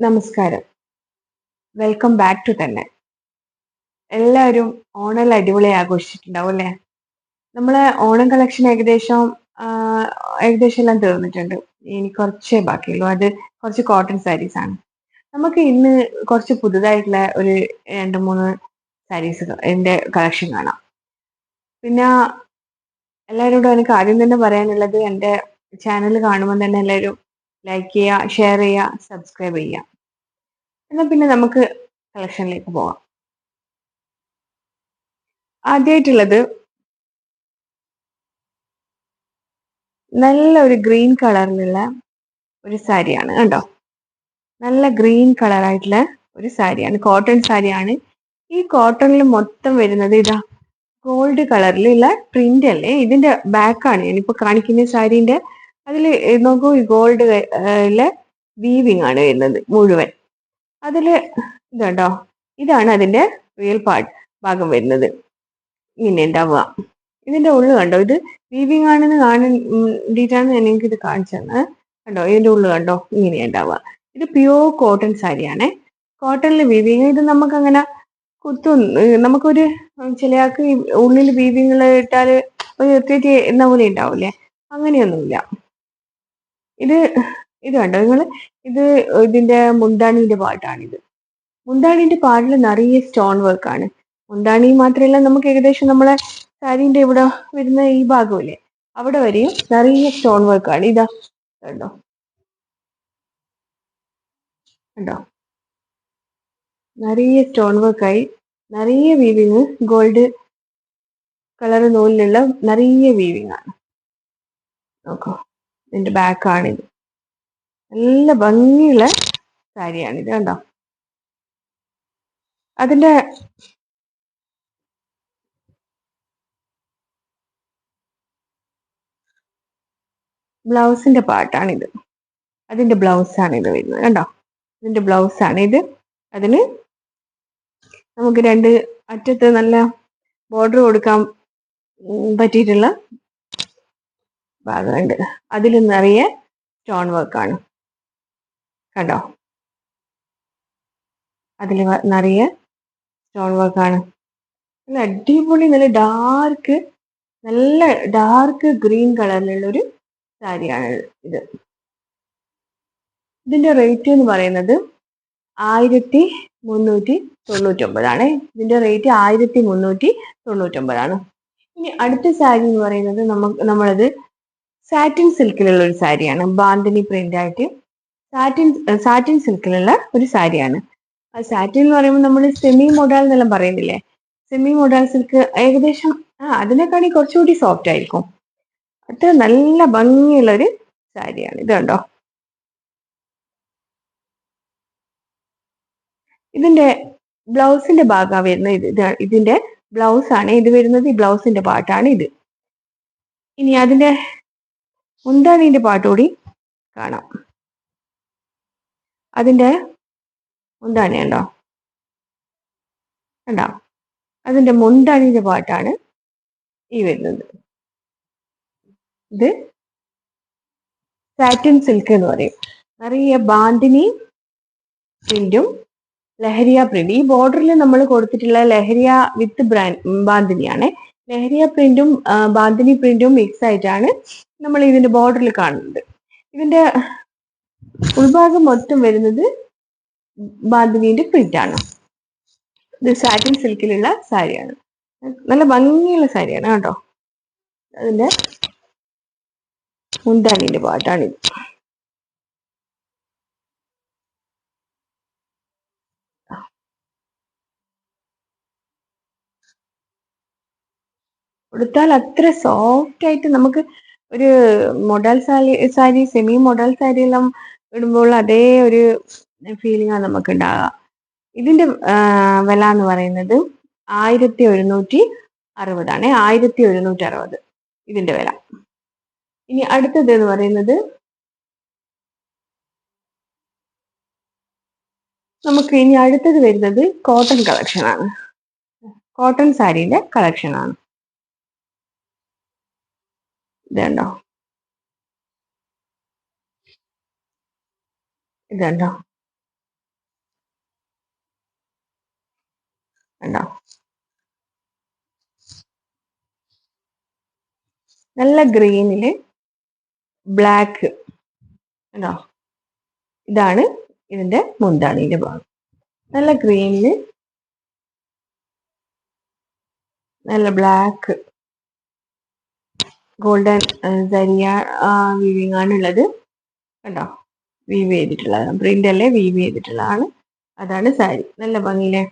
നമസ്കാരം. Welcome back to തന്നെ. എല്ലാവരും ഓണം അടിപൊളിയായി ആഘോഷിച്ചിട്ടുണ്ടാവും അല്ലേ? നമ്മളെ ഓണം കളക്ഷൻ ഏകദേശം എല്ലാം തീർന്നിട്ടുണ്ട്. ഇനി കുറച്ചേ ബാക്കിയുള്ളൂ. അത് കുറച്ച് കോട്ടൺ സാരീസ് ആണ്. നമുക്ക് ഇന്ന് കുറച്ച് പുതുതായിട്ടുള്ള ഒരു 2-3 സാരീസ് എന്റെ കളക്ഷൻ കാണാം. പിന്നെ എല്ലാവരോടും എനിക്ക് ആദ്യം തന്നെ പറയാനുള്ളത്, എൻ്റെ ചാനൽ കാണുമ്പോൾ തന്നെ എല്ലാവരും ലൈക്ക് ചെയ്യുക, ഷെയർ ചെയ്യുക, സബ്സ്ക്രൈബ് ചെയ്യുക. എന്നാൽ പിന്നെ നമുക്ക് കളക്ഷനിലേക്ക് പോവാം. ആദ്യമായിട്ടുള്ളത് നല്ല ഒരു ഗ്രീൻ കളറിലുള്ള ഒരു സാരിയാണ് കണ്ടോ. നല്ല ഗ്രീൻ കളറായിട്ടുള്ള ഒരു സാരിയാണ്, കോട്ടൺ സാരിയാണ്. ഈ കോട്ടണിൽ മൊത്തം വരുന്നത് ഇതാ ഗോൾഡ് കളറിലുള്ള പ്രിന്റ് അല്ലേ. ഇതിന്റെ ബാക്കാണ് ഞാനിപ്പോ കാണിക്കുന്ന സാരീന്റെ. അതിൽ നോക്കൂ, ഈ ഗോൾഡ് വീവിങ് ആണ് വരുന്നത് മുഴുവൻ. അതില് ഇതുണ്ടോ, ഇതാണ് അതിന്റെ റിയൽ ഭാഗം വരുന്നത്. ഇങ്ങനെ ഉണ്ടാവുക. ഇതിന്റെ ഉള്ളു കണ്ടോ, ഇത് വീവിങ് ആണെന്ന് വേണ്ടിയിട്ടാണ് ഞാൻ നിങ്ങൾക്ക് ഇത് കാണിച്ചു തന്നത്. കണ്ടോ, ഇതിന്റെ ഉള്ളു കണ്ടോ, ഇങ്ങനെ ഉണ്ടാവുക. ഇത് പ്യൂർ കോട്ടൺ സാരിയാണേ. കോട്ടണിൽ വീവിങ്. ഇത് നമുക്ക് അങ്ങനെ നമുക്കൊരു ചില ആൾക്ക് ഉള്ളിൽ വീവിങ്ങൾ ഇട്ടാല് ഒരു ഇറിറ്റേറ്റ് എന്ന പോലെ ഉണ്ടാവില്ലേ, അങ്ങനെയൊന്നുമില്ല. ഇത് കണ്ടോ നിങ്ങൾ, ഇതിന്റെ മുന്താണിന്റെ പാട്ടാണിത്. മുന്താണിന്റെ പാട്ടിൽ നിറയെ സ്റ്റോൺ വർക്കാണ്. മുന്താണി മാത്രമല്ല, നമുക്ക് ഏകദേശം നമ്മളെ സാരീന്റെ ഇവിടെ വരുന്ന ഈ ഭാഗമില്ലേ, അവിടെ വരെയും നിറയെ സ്റ്റോൺ വർക്കാണ്. ഇതാ കണ്ടോ, കണ്ടോ, നിറയെ സ്റ്റോൺ വർക്കായി, നിറയെ വീവിങ്, ഗോൾഡ് കളർ നൂലിലുള്ള നിറയെ വീവിങ് ആണ്. നോക്കൂ, ഇതിന്റെ ബാക്കാണിത്. നല്ല ഭംഗിയുള്ള സാരിയാണിത് കണ്ടോ. അതിന്റെ ബ്ലൗസിന്റെ പാർട്ടാണിത്. അതിന്റെ ബ്ലൗസാണ് ഇത് വരുന്നത് കണ്ടോ. ഇതിന്റെ ബ്ലൗസാണ് ഇത്. അതിന് നമുക്ക് രണ്ട് അറ്റത്ത് നല്ല ബോർഡർ കൊടുക്കാൻ പറ്റിയിട്ടുള്ള ഭാഗമുണ്ട്. അതിൽ നിറയെ സ്റ്റോൺ വർക്കാണ് കണ്ടോ. അതിൽ നിറയെ സ്റ്റോൺ വർക്കാണ്. നല്ല അടിപൊളി, നല്ല ഡാർക്ക് ഗ്രീൻ കളറിലുള്ള ഒരു സാരിയാണ് ഇത്. ഇതിന്റെ റേറ്റ് എന്ന് പറയുന്നത് 1399. ഇതിന്റെ റേറ്റ് 1399. ഇനി അടുത്ത സാരി എന്ന് പറയുന്നത് നമ്മളത് സാറ്റിൻ സിൽക്കിലുള്ള ഒരു സാരിയാണ്. ബാന്തിനി പ്രിന്റ് ആയിട്ട് സാറ്റിൻ സിൽക്കിലുള്ള ഒരു സാരിയാണ്. ആ സാറ്റിൻ എന്ന് പറയുമ്പോൾ നമ്മൾ സെമി മോഡൽ എന്നെല്ലാം പറയുന്നില്ലേ, സെമി മോഡൽ സിൽക്ക് ഏകദേശം അതിനെക്കാണി കുറച്ചുകൂടി സോഫ്റ്റ് ആയിരിക്കും. അത് നല്ല ഭംഗിയുള്ള ഒരു സാരിയാണ്. ഇത് കണ്ടോ, ഇതിന്റെ ബ്ലൗസിന്റെ ഭാഗമാണ് വരുന്നത്. ഇതിന്റെ ബ്ലൗസ് ആണ് ഇത് വരുന്നത്. ഈ ബ്ലൗസിന്റെ പാട്ടാണ് ഇത്. ഇനി അതിന്റെ മുന്താണിന്റെ പാട്ടുകൂടി കാണാം. അതിന്റെ മുന്താണി ഉണ്ടോ, കണ്ടോ, അതിന്റെ മുന്താണിന്റെ പാട്ടാണ് ഈ വരുന്നത്. ഇത് സാറ്റിൻ സിൽക്ക് എന്ന് പറയും. നിറയെ ബാന്തിനി പ്രിന്റും ലഹരിയ പ്രിന്റ്. ഈ ബോർഡറിൽ നമ്മൾ കൊടുത്തിട്ടുള്ള ലഹരിയ വിത്ത് ബാന്തിനിയാണ്. ലഹരിയ പ്രിന്റും ബാന്തിനി പ്രിന്റും മിക്സ് ആയിട്ടാണ് നമ്മൾ ഇതിന്റെ ബോർഡറിൽ കാണുന്നത്. ഇതിന്റെ ഉൾഭാഗം മൊത്തം വരുന്നത് ബാന്തിനിന്റെ പ്രിന്റ് ആണ്. ഇത് സാറ്റിൻ സിൽക്കിലുള്ള സാരിയാണ്. നല്ല ഭംഗിയുള്ള സാരിയാണ് കേട്ടോ. അതിന്റെ മുന്താണിന്റെ പാട്ടാണിത്. കൊടുത്താൽ അത്ര സോഫ്റ്റ് ആയിട്ട് നമുക്ക് ഒരു model sari semi model sari എല്ലാം ഇടുമ്പോൾ അതേ ഒരു ഫീലിംഗ് ആണ് നമുക്ക് ഉണ്ടാകുക. ഇതിന്റെ വില എന്ന് പറയുന്നത് 1160. 1160 ഇതിന്റെ വില. ഇനി അടുത്തത് എന്ന് പറയുന്നത് അടുത്തത് വരുന്നത് കോട്ടൺ കളക്ഷൻ ആണ്. കോട്ടൺ സാരിയുടെ കളക്ഷൻ ആണ്. ഇതുണ്ടോ, നല്ല ഗ്രീനില് ബ്ലാക്ക് ഉണ്ടോ, ഇതാണ് ഇതിന്റെ മുന്താണിയുടെ ഭാഗം. നല്ല ഗ്രീനില് നല്ല ബ്ലാക്ക് ഗോൾഡൻ സരിയ വീവിങ് ആണുള്ളത് കണ്ടോ. വീവ് ചെയ്തിട്ടുള്ളതാണ്, പ്രിന്റ് അല്ലേ, വീവ് ചെയ്തിട്ടുള്ളതാണ്. അതാണ് സാരി. നല്ല ഭംഗിയിലെ,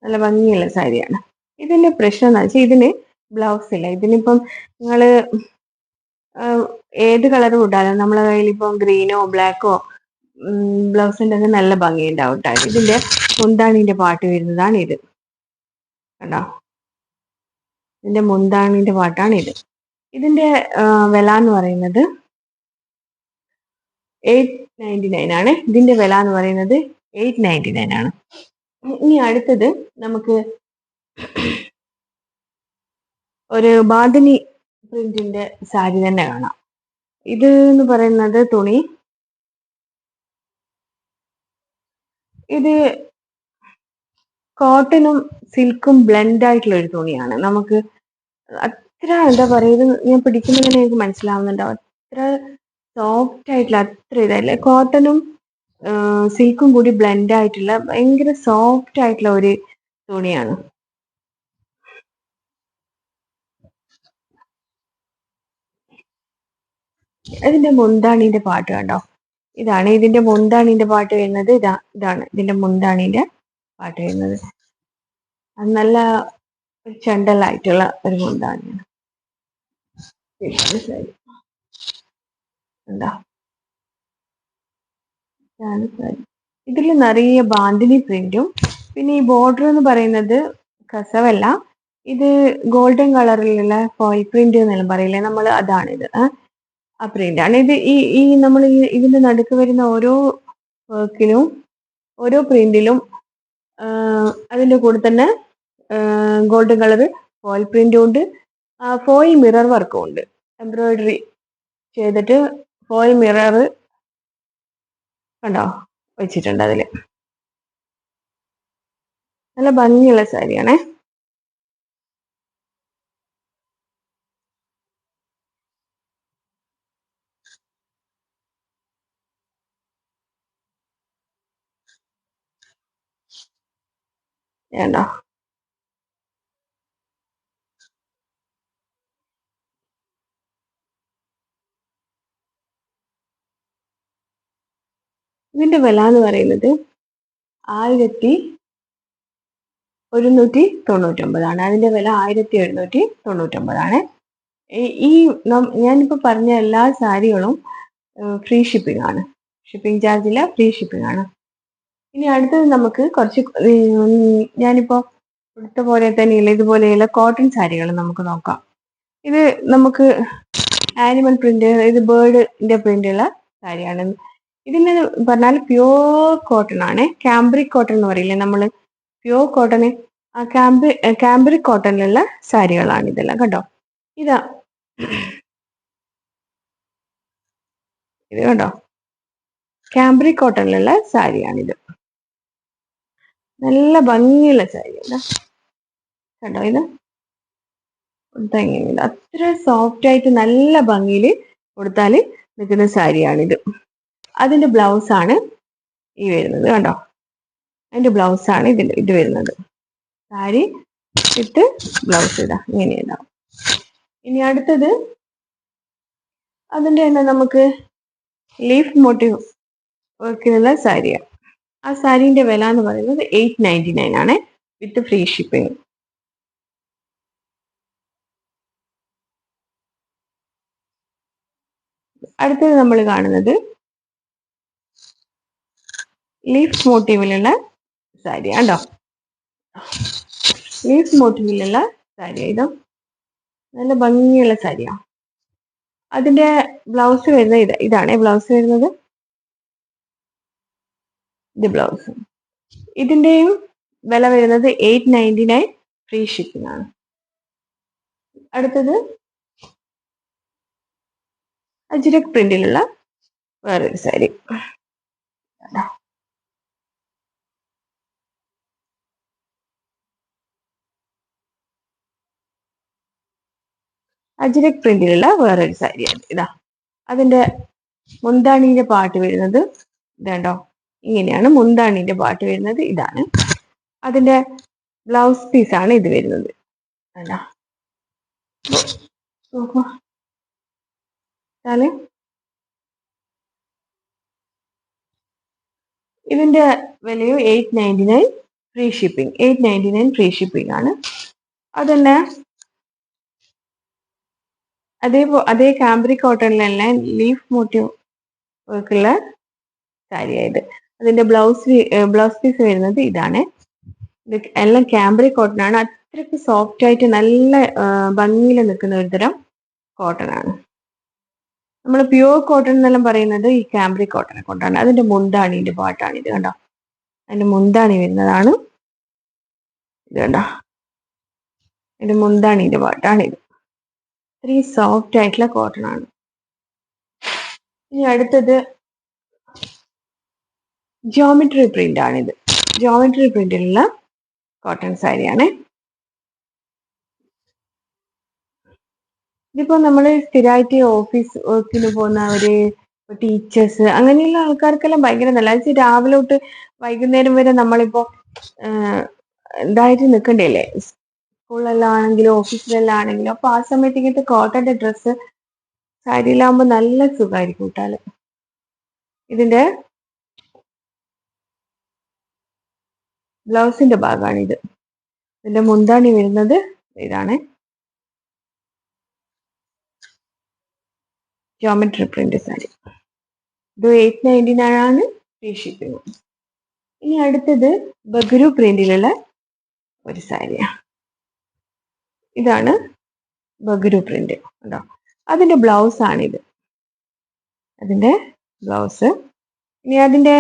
നല്ല ഭംഗിയുള്ള സാരിയാണ്. ഇതിന്റെ പ്രശ്നം എന്ന് വെച്ചാൽ ഇതിന് ബ്ലൗസ് ഇല്ല. ഇതിനിപ്പം നിങ്ങള് ഏത് കളറും ഇടാലോ. നമ്മളെ കയ്യിൽ ഇപ്പം ഗ്രീനോ ബ്ലാക്കോ ബ്ലൗസ് ഉണ്ടെങ്കിൽ നല്ല ഭംഗിയുണ്ടാവും കേട്ടോ. ഇതിന്റെ മുന്താണിന്റെ പാട്ട് വരുന്നതാണ് ഇത് കണ്ടോ. ഇതിന്റെ മുന്താണിന്റെ പാട്ടാണ് ഇത്. ഇതിന്റെ വില എന്ന് പറയുന്നത് 899 ആണ്. ഇതിന്റെ വില എന്ന് പറയുന്നത് 899 ആണ്. ഇനി അടുത്തത് നമുക്ക് ഒരു ബാന്തിനി പ്രിന്റിന്റെ സാരി തന്നെ കാണാം. ഇത് എന്ന് പറയുന്നത് തുണി, ഇത് കോട്ടനും സിൽക്കും ബ്ലെൻഡ് ആയിട്ടുള്ള ഒരു തുണിയാണ്. നമുക്ക് അത്ര എന്താ പറയുക, ഇത് ഞാൻ പിടിക്കുമ്പോൾ തന്നെ എനിക്ക് മനസ്സിലാവുന്നുണ്ടാവും. അത്ര സോഫ്റ്റ് ആയിട്ടുള്ള, അത്ര ഇതല്ലേ, കോട്ടനും സിൽക്കും കൂടി ബ്ലെൻഡ് ആയിട്ടുള്ള ഭയങ്കര സോഫ്റ്റ് ആയിട്ടുള്ള ഒരു തുണിയാണ്. ഇതിന്റെ മുന്താണിന്റെ പാട്ട് കണ്ടോ. ഇതാണ് ഇതിന്റെ മുന്താണിന്റെ പാട്ട് വരുന്നത്. ഇതാണ് ഇതിന്റെ മുന്താണിന്റെ പാട്ട് വരുന്നത്. അത് നല്ല ചെണ്ടലായിട്ടുള്ള ഒരു മുന്താണിയാണ്. ശരി, എന്താ ഇതിൽ നിറയെ ബാന്തിനി പ്രിന്റും, പിന്നെ ഈ ബോർഡർ എന്ന് പറയുന്നത് കസവല്ല, ഇത് ഗോൾഡൻ കളറിലുള്ള ഫോയിൽ പ്രിന്റ് എന്നെല്ലാം പറയില്ലേ നമ്മൾ, അതാണിത്. ആ പ്രിന്റ് ആണ് ഇത്. ഈ നമ്മൾ ഇതിന്റെ നടുക്ക് വരുന്ന ഓരോ വർക്കിലും ഓരോ പ്രിന്റിലും അതിന്റെ കൂടെ തന്നെ ഗോൾഡൻ കളർ ഫോയിൽ പ്രിന്റും ഉണ്ട്, ഫോയിൽ മിറർ വർക്കും ഉണ്ട്. എംബ്രോയിഡറി ചെയ്തിട്ട് ഫോയിൽ മിറർ കണ്ടോ വെച്ചിട്ടുണ്ട് അതില്. നല്ല ഭംഗിയുള്ള സാരിയാണേ. വേണ്ടോ, ഇതിന്റെ വില എന്ന് പറയുന്നത് 1199 അതിന്റെ വില 1799. ഈ ഞാനിപ്പോ പറഞ്ഞ എല്ലാ സാരികളും ഫ്രീ ഷിപ്പിംഗ് ആണ്. ഷിപ്പിംഗ് ചാർജ് ഇല്ല, ഫ്രീ ഷിപ്പിംഗ് ആണ്. ഇനി അടുത്തത് നമുക്ക് കുറച്ച് ഞാനിപ്പോ ഇവിടുത്തെ പോലെ തന്നെയുള്ള ഇതുപോലെയുള്ള കോട്ടൺ സാരികൾ നമുക്ക് നോക്കാം. ഇത് നമുക്ക് ആനിമൽ പ്രിന്റ്, ഇത് ബേർഡിന്റെ പ്രിന്റ് ഉള്ള സാരിയാണ്. ഇതിന് പറഞ്ഞാൽ പ്യോർ കോട്ടൺ ആണ്. കാംബ്രിക് കോട്ടൺ എന്ന് പറയില്ലേ നമ്മള്, പ്യോർ കോട്ടൺ. ആ കാംബ്രിക് കോട്ടണിലുള്ള സാരികളാണ് ഇതെല്ലാം കണ്ടോ. ഇതാ ഇത് കണ്ടോ, കാംബ്രിക് കോട്ടണിലുള്ള സാരിയാണിത്. നല്ല ഭംഗിയുള്ള സാരി കണ്ടോ. ഇത് കൊടുത്താൽ അത്ര സോഫ്റ്റ് ആയിട്ട് നല്ല ഭംഗിയിൽ കൊടുത്താൽ നിൽക്കുന്ന സാരിയാണിത്. അതിന്റെ ബ്ലൗസ് ആണ് ഈ വരുന്നത് കണ്ടോ. അതിന്റെ ബ്ലൗസ് ആണ് ഇത് വരുന്നത്. സാരി ഇട്ട് ബ്ലൗസ് ഇടാം, ഇങ്ങനെയുണ്ടാവും. ഇനി അടുത്തത് അതിന്റെ തന്നെ നമുക്ക് ലീഫ് മോട്ടീവ് വർക്കിനുള്ള സാരിയാണ്. ആ സാരീന്റെ വില എന്ന് പറയുന്നത് 899 ആണ്, വിത്ത് ഫ്രീ ഷിപ്പിംഗ്. അടുത്തത് നമ്മൾ കാണുന്നത് ലീഫ് മോട്ടീവിലുള്ള സാരി കണ്ടോ. ലീഫ് മോട്ടീവിലുള്ള സാരി, ഇതും നല്ല ഭംഗിയുള്ള സാരിയാണ്. അതിന്റെ ബ്ലൗസ് വരുന്നത് ഇതാണ് ബ്ലൗസ് വരുന്നത്. ഇത് ബ്ലൗസ്. ഇതിന്റെയും വില വരുന്നത് 899, ഫ്രീ ഷിപ്പിംഗ് ആണ്. അടുത്തത് അജ്രക് പ്രിന്റിലുള്ള വേറൊരു സാരി. അജ്രക് പ്രിന്റിലുള്ള വേറൊരു സാരിയാണ്. ഇതാ അതിന്റെ മുന്താണിന്റെ പാട്ട് വരുന്നത് ഇതാണ്ടോ, ഇങ്ങനെയാണ് മുന്താണിന്റെ പാട്ട് വരുന്നത്. ഇതാണ് അതിന്റെ ബ്ലൗസ് പീസാണ് ഇത് വരുന്നത്. വേണ്ട ഇതിന്റെ വിലയും 899 ഫ്രീ ഷിപ്പിംഗ്. 899 ഫ്രീ ഷിപ്പിംഗ് ആണ്. അതന്നെ അതേ കാംബ്രിക് കോട്ടണിലല്ല ലീഫ് മോട്ടീവ് വർക്കുള്ള സാരിയായത്. അതിന്റെ ബ്ലൗസ് പീസ് വരുന്നത് ഇതാണ്. ഇത് എല്ലാം കാംബ്രിക് കോട്ടൺ ആണ്. അത്രയ്ക്ക് സോഫ്റ്റ് ആയിട്ട് നല്ല ഭംഗിയിൽ നിൽക്കുന്ന ഒരു തരം കോട്ടൺ ആണ്. നമ്മൾ പ്യുവർ കോട്ടൺ എന്നെല്ലാം പറയുന്നത് ഈ കാംബ്രിക് കോട്ടനെ കൊണ്ടാണ്. അതിന്റെ മുന്താണിന്റെ പാട്ടാണ് ഇത്. കണ്ടോ, അതിന്റെ മുന്താണി വരുന്നതാണ് ഇത്. കണ്ടോ, അതിന്റെ മുന്താണിന്റെ പാട്ടാണ് ഇത്. ഇത്രയും സോഫ്റ്റ് ആയിട്ടുള്ള കോട്ടൺ ആണ്. ഇനി അടുത്തത് ജോമെട്രി പ്രിന്റ് ആണിത്. ജോമെട്രി പ്രിന്റിലുള്ള കോട്ടൺ സാരിയാണ്. ഇതിപ്പോ നമ്മൾ സ്ഥിരമായിട്ട് ഓഫീസ് വർക്കിന് പോകുന്നവര്, ടീച്ചേഴ്സ്, അങ്ങനെയുള്ള ആൾക്കാർക്കെല്ലാം ഭയങ്കര നല്ല. രാവിലെ തൊട്ട് വൈകുന്നേരം വരെ നമ്മളിപ്പോ ഇതായിട്ട് നിൽക്കണ്ടല്ലേ, സ്കൂളിലെല്ലാം ആണെങ്കിലും ഓഫീസിലെല്ലാം ആണെങ്കിലും. അപ്പൊ ആ സമയത്ത് ഇങ്ങനത്തെ കോട്ടന്റെ ഡ്രസ്സ് സാരിയിലാകുമ്പോൾ നല്ല സുഖമായിരിക്കും കൂട്ടാല്. ഇതിന്റെ ബ്ലൗസിന്റെ ഭാഗമാണിത്. ഇതിന്റെ മുന്താണി വരുന്നത് ഇതാണ്. Geometry print sari. ഇത് 899 ആണ് ഫ്രീ ഷിപ്പിംഗ്. ഇനി അടുത്തത് ബഗരു പ്രിന്റിലുള്ള ഒരു സാരിയാണ്. ഇതാണ് ബഗരു പ്രിന്റ്. ഉണ്ടോ, അതിന്റെ ബ്ലൗസ് ആണിത്. അതിന്റെ ബ്ലൗസ്. ഇനി അതിന്റെ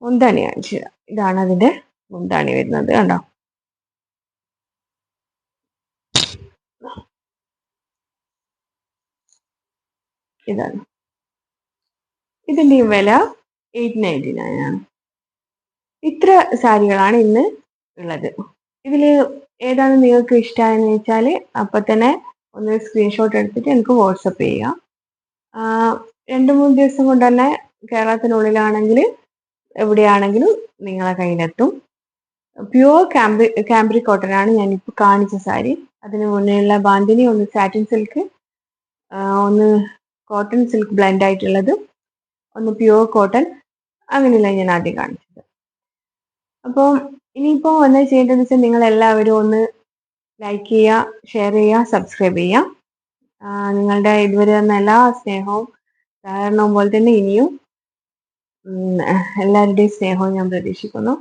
മുന്താണി കാണിച്ചു. ഇതാണ് അതിന്റെ മുന്താണി വരുന്നത്. കണ്ടോ, ഇതാണ്. ഇതിന്റെ വില 899 ആണ്. ഇത്ര സാരികളാണ് ഇന്ന് ഉള്ളത്. ഇതില് ഏതാണ് നിങ്ങൾക്ക് ഇഷ്ടമായെന്ന് വെച്ചാൽ അപ്പൊ തന്നെ ഒന്ന് സ്ക്രീൻഷോട്ട് എടുത്തിട്ട് എനിക്ക് വാട്സപ്പ് ചെയ്യുക. 2-3 ദിവസം കൊണ്ട് തന്നെ കേരളത്തിനുള്ളിലാണെങ്കിൽ എവിടെയാണെങ്കിലും നിങ്ങളെ കയ്യിലെത്തും. പ്യുവർ കാംബ്രിക് കോട്ടൺ ആണ് ഞാനിപ്പോൾ കാണിച്ച സാരി. അതിന് മുന്നേയുള്ള ബാന്തിനി ഒന്ന് സാറ്റിൻ സിൽക്ക്, ഒന്ന് കോട്ടൺ സിൽക്ക് ബ്ലെൻഡ് ആയിട്ടുള്ളത്, ഒന്ന് പ്യുവർ കോട്ടൺ, അങ്ങനെയുള്ള ഞാൻ ആദ്യം കാണിച്ചത്. അപ്പോൾ ഇനിയിപ്പോൾ ഒന്ന് ചെയ്യേണ്ടതെന്ന് വെച്ചാൽ നിങ്ങൾ എല്ലാവരും ഒന്ന് ലൈക്ക് ചെയ്യുക, ഷെയർ ചെയ്യുക, സബ്സ്ക്രൈബ് ചെയ്യുക. നിങ്ങളുടെ ഇതുവരെ തന്ന എല്ലാ സ്നേഹവും സഹകരണവും പോലെ തന്നെ ഇനിയും എല്ലാവരുടെയും സ്നേഹവും ഞാൻ പ്രതീക്ഷിക്കുന്നു.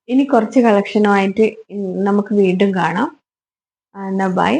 ഇനി കുറച്ച് കളക്ഷനുമായിട്ട് നമുക്ക് വീണ്ടും കാണാം. ബൈ.